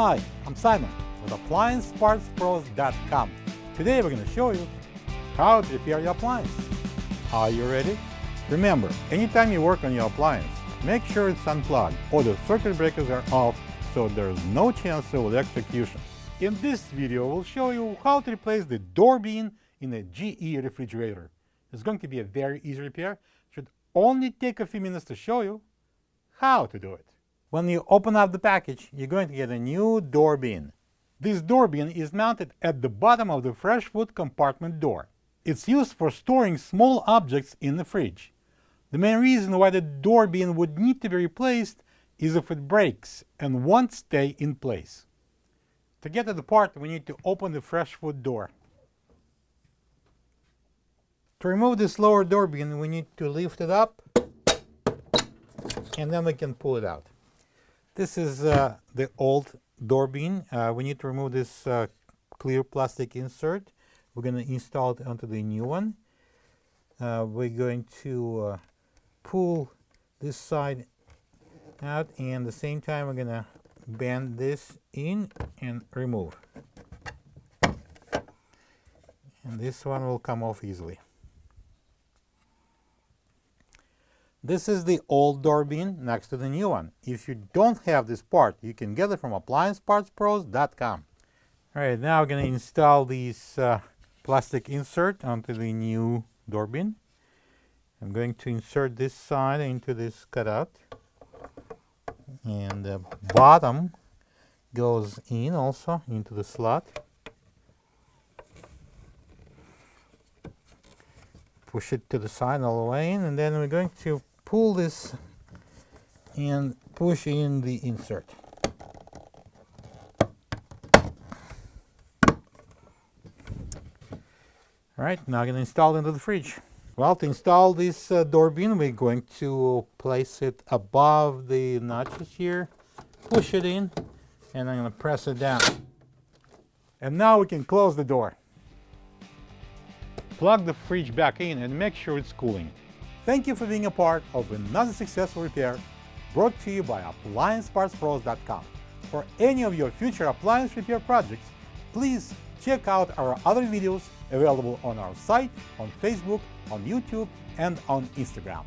Hi, I'm Simon with AppliancePartsPros.com. Today we're going to show you how to repair your appliance. Are you ready? Remember, anytime you work on your appliance, make sure it's unplugged or the circuit breakers are off so there's no chance of electrocution. In this video, we'll show you how to replace the door bean in a GE refrigerator. It's going to be a very easy repair. It should only take a few minutes to show you how to do it. When you open up the package, you're going to get a new door bean. This door bean is mounted at the bottom of the fresh food compartment door. It's used for storing small objects in the fridge. The main reason why the door bean would need to be replaced is if it breaks and won't stay in place. To get to the part, we need to open the fresh food door. To remove this lower door bean, we need to lift it up and then we can pull it out. This is the old door bean. We need to remove this clear plastic insert. We're going to install it onto the new one. We're going to pull this side out, and at the same time we're going to bend this in and remove. And this one will come off easily. This is the old door bean next to the new one. If you don't have this part, you can get it from AppliancePartsPros.com. Alright, now we're going to install these plastic insert onto the new door bean. I'm going to insert this side into this cutout. And the bottom goes in also into the slot. Push it to the side all the way in, and then we're going to pull this and push in the insert. Alright, now I'm going to install it into the fridge. Well, to install this door bean, we're going to place it above the notches here, push it in, and I'm going to press it down. And now we can close the door. Plug the fridge back in and make sure it's cooling. Thank you for being a part of another successful repair brought to you by AppliancePartsPros.com. For any of your future appliance repair projects, please check out our other videos available on our site, on Facebook, on YouTube, and on Instagram.